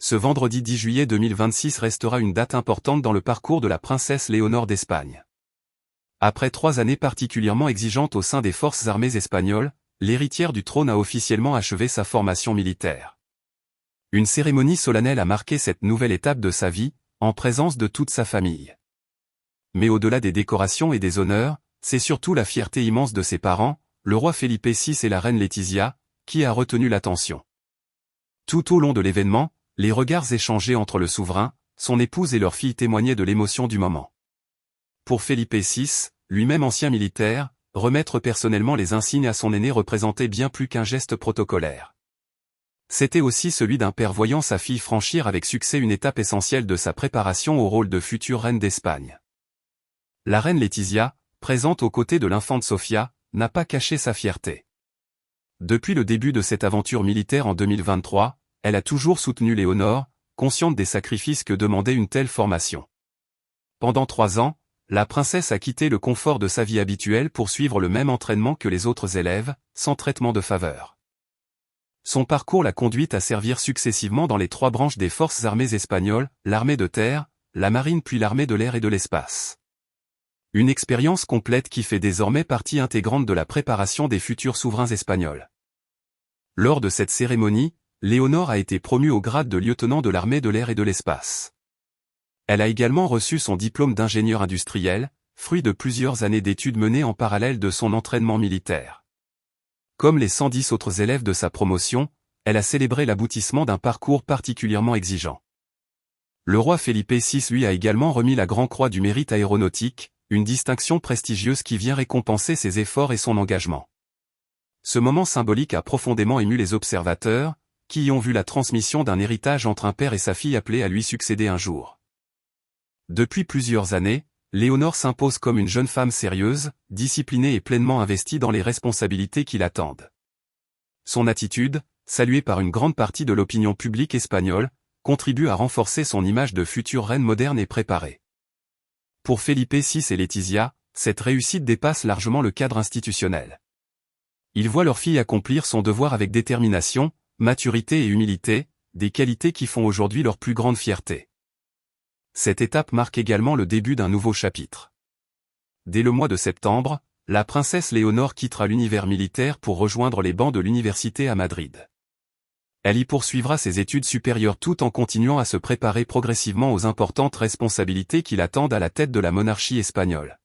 Ce vendredi 10 juillet 2026 restera une date importante dans le parcours de la princesse Léonore d'Espagne. Après 3 années particulièrement exigeantes au sein des forces armées espagnoles, l'héritière du trône a officiellement achevé sa formation militaire. Une cérémonie solennelle a marqué cette nouvelle étape de sa vie, en présence de toute sa famille. Mais au-delà des décorations et des honneurs, c'est surtout la fierté immense de ses parents, le roi Felipe VI et la reine Laetitia, qui a retenu l'attention. Tout au long de l'événement, les regards échangés entre le souverain, son épouse et leur fille témoignaient de l'émotion du moment. Pour Felipe VI, lui-même ancien militaire, remettre personnellement les insignes à son aîné représentait bien plus qu'un geste protocolaire. C'était aussi celui d'un père voyant sa fille franchir avec succès une étape essentielle de sa préparation au rôle de future reine d'Espagne. La reine Laetitia, présente aux côtés de l'infante Sofia, n'a pas caché sa fierté. Depuis le début de cette aventure militaire en 2023, elle a toujours soutenu Léonore, consciente des sacrifices que demandait une telle formation. Pendant 3 ans, la princesse a quitté le confort de sa vie habituelle pour suivre le même entraînement que les autres élèves, sans traitement de faveur. Son parcours l'a conduite à servir successivement dans les 3 branches des forces armées espagnoles, l'armée de terre, la marine puis l'armée de l'air et de l'espace. Une expérience complète qui fait désormais partie intégrante de la préparation des futurs souverains espagnols. Lors de cette cérémonie, Léonore a été promue au grade de lieutenant de l'armée de l'air et de l'espace. Elle a également reçu son diplôme d'ingénieur industriel, fruit de plusieurs années d'études menées en parallèle de son entraînement militaire. Comme les 110 autres élèves de sa promotion, elle a célébré l'aboutissement d'un parcours particulièrement exigeant. Le roi Felipe VI lui a également remis la Grand Croix du Mérite aéronautique, une distinction prestigieuse qui vient récompenser ses efforts et son engagement. Ce moment symbolique a profondément ému les observateurs, qui y ont vu la transmission d'un héritage entre un père et sa fille appelée à lui succéder un jour. Depuis plusieurs années, Léonore s'impose comme une jeune femme sérieuse, disciplinée et pleinement investie dans les responsabilités qui l'attendent. Son attitude, saluée par une grande partie de l'opinion publique espagnole, contribue à renforcer son image de future reine moderne et préparée. Pour Felipe VI et Laetitia, cette réussite dépasse largement le cadre institutionnel. Ils voient leur fille accomplir son devoir avec détermination, maturité et humilité, des qualités qui font aujourd'hui leur plus grande fierté. Cette étape marque également le début d'un nouveau chapitre. Dès le mois de septembre, la princesse Léonore quittera l'univers militaire pour rejoindre les bancs de l'université à Madrid. Elle y poursuivra ses études supérieures tout en continuant à se préparer progressivement aux importantes responsabilités qui l'attendent à la tête de la monarchie espagnole.